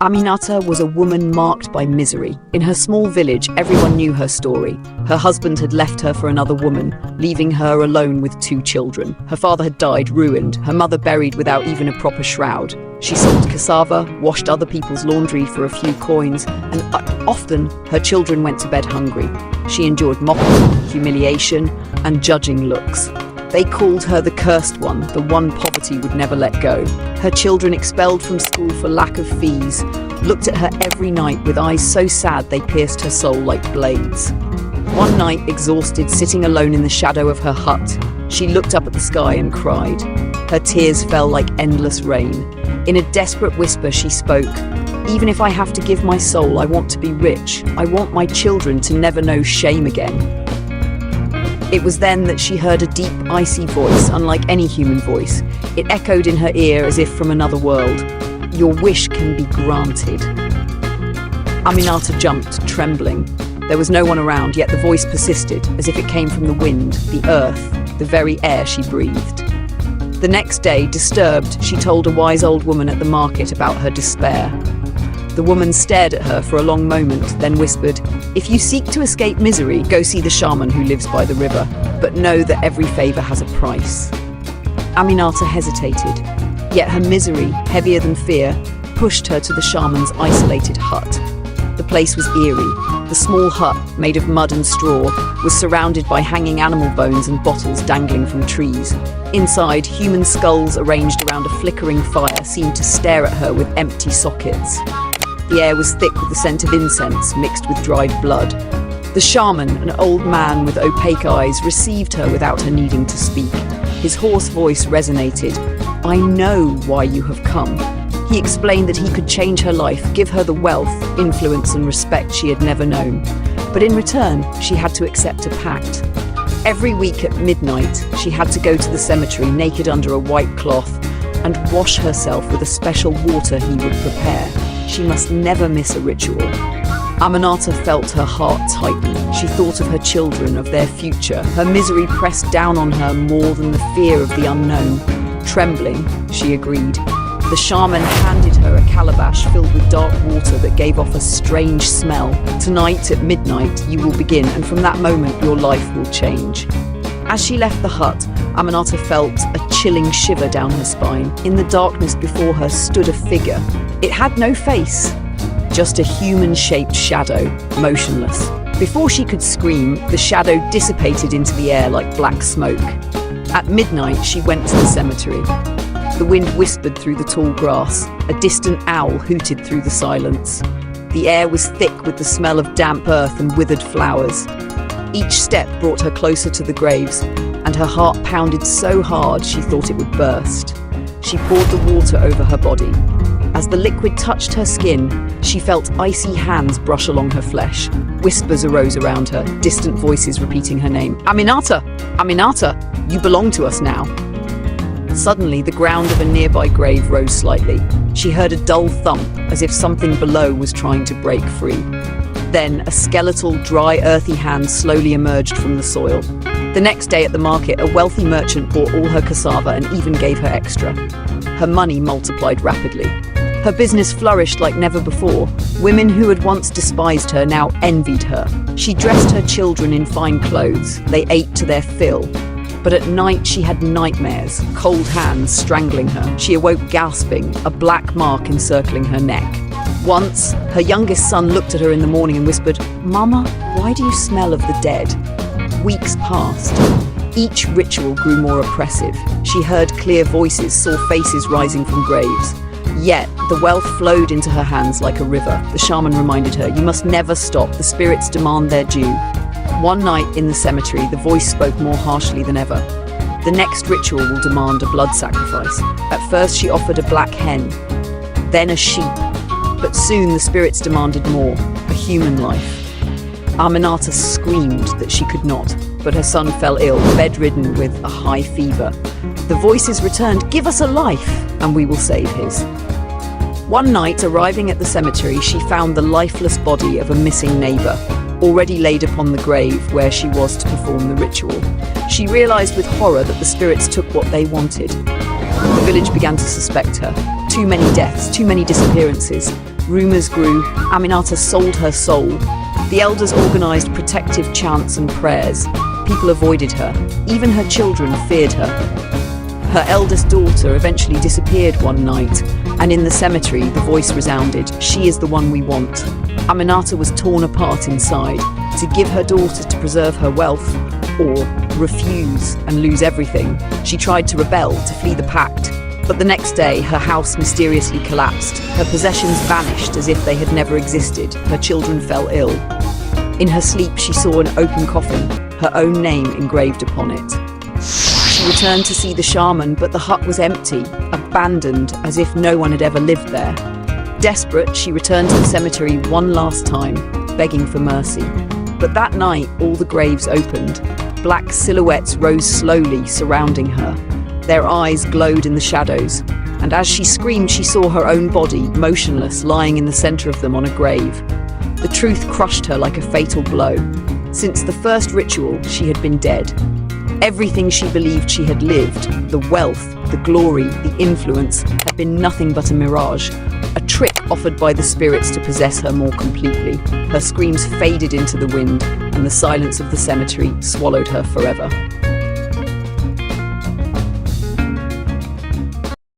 Aminata was a woman marked by misery. In her small village, everyone knew her story. Her husband had left her for another woman, leaving her alone with 2 children. Her father had died, ruined, her mother buried without even a proper shroud. She sold cassava, washed other people's laundry for a few coins, and often her children went to bed hungry. She endured mockery, humiliation, and judging looks. They called her the cursed one, the one poverty would never let go. Her children, expelled from school for lack of fees, looked at her every night with eyes so sad they pierced her soul like blades. One night, exhausted, sitting alone in the shadow of her hut, she looked up at the sky and cried. Her tears fell like endless rain. In a desperate whisper, she spoke, "Even if I have to give my soul, I want to be rich. I want my children to never know shame again." It was then that she heard a deep, icy voice, unlike any human voice. It echoed in her ear as if from another world. "Your wish can be granted." Aminata jumped, trembling. There was no one around, yet the voice persisted, as if it came from the wind, the earth, the very air she breathed. The next day, disturbed, she told a wise old woman at the market about her despair. The woman stared at her for a long moment, then whispered, "If you seek to escape misery, go see the shaman who lives by the river, but know that every favor has a price." Aminata hesitated, yet her misery, heavier than fear, pushed her to the shaman's isolated hut. The place was eerie. The small hut, made of mud and straw, was surrounded by hanging animal bones and bottles dangling from trees. Inside, human skulls arranged around a flickering fire seemed to stare at her with empty sockets. The air was thick with the scent of incense mixed with dried blood. The shaman, an old man with opaque eyes, received her without her needing to speak. His hoarse voice resonated. "I know why you have come." He explained that he could change her life, give her the wealth, influence and respect she had never known. But in return, she had to accept a pact. Every week at midnight, she had to go to the cemetery naked under a white cloth and wash herself with a special water he would prepare. She must never miss a ritual. Aminata felt her heart tighten. She thought of her children, of their future. Her misery pressed down on her more than the fear of the unknown. Trembling, she agreed. The shaman handed her a calabash filled with dark water that gave off a strange smell. "Tonight at midnight you will begin, and from that moment your life will change." As she left the hut, Aminata felt a chilling shiver down her spine. In the darkness before her stood a figure. It had no face, just a human-shaped shadow, motionless. Before she could scream, the shadow dissipated into the air like black smoke. At midnight, she went to the cemetery. The wind whispered through the tall grass. A distant owl hooted through the silence. The air was thick with the smell of damp earth and withered flowers. Each step brought her closer to the graves, and her heart pounded so hard she thought it would burst. She poured the water over her body. As the liquid touched her skin, she felt icy hands brush along her flesh. Whispers arose around her, distant voices repeating her name. "Aminata! Aminata! You belong to us now." Suddenly, the ground of a nearby grave rose slightly. She heard a dull thump, as if something below was trying to break free. Then, a skeletal, dry, earthy hand slowly emerged from the soil. The next day at the market, a wealthy merchant bought all her cassava and even gave her extra. Her money multiplied rapidly. Her business flourished like never before. Women who had once despised her now envied her. She dressed her children in fine clothes. They ate to their fill. But at night she had nightmares, cold hands strangling her. She awoke gasping, a black mark encircling her neck. Once, her youngest son looked at her in the morning and whispered, "Mama, why do you smell of the dead?" Weeks passed. Each ritual grew more oppressive. She heard clear voices, saw faces rising from graves. Yet, the wealth flowed into her hands like a river. The shaman reminded her, "You must never stop. The spirits demand their due." One night in the cemetery, the voice spoke more harshly than ever. "The next ritual will demand a blood sacrifice." At first, she offered a black hen, then a sheep. But soon the spirits demanded more, a human life. Aminata screamed that she could not, but her son fell ill, bedridden with a high fever. The voices returned, "Give us a life, and we will save his." One night, arriving at the cemetery, she found the lifeless body of a missing neighbor, already laid upon the grave where she was to perform the ritual. She realized with horror that the spirits took what they wanted. The village began to suspect her. Too many deaths, too many disappearances. Rumors grew. Aminata sold her soul. The elders organized protective chants and prayers. People avoided her. Even her children feared her. Her eldest daughter eventually disappeared one night, and in the cemetery the voice resounded, "She is the one we want." Aminata was torn apart inside, to give her daughter to preserve her wealth, or refuse and lose everything. She tried to rebel, to flee the Pact, but the next day her house mysteriously collapsed. Her possessions vanished as if they had never existed. Her children fell ill. In her sleep she saw an open coffin, her own name engraved upon it. She returned to see the shaman, but the hut was empty, abandoned, as if no one had ever lived there. Desperate, she returned to the cemetery one last time, begging for mercy. But that night, all the graves opened. Black silhouettes rose slowly, surrounding her. Their eyes glowed in the shadows, and as she screamed, she saw her own body, motionless, lying in the center of them on a grave. The truth crushed her like a fatal blow. Since the first ritual, she had been dead. Everything she believed she had lived, the wealth, the glory, the influence, had been nothing but a mirage, a trick offered by the spirits to possess her more completely. Her screams faded into the wind, and the silence of the cemetery swallowed her forever.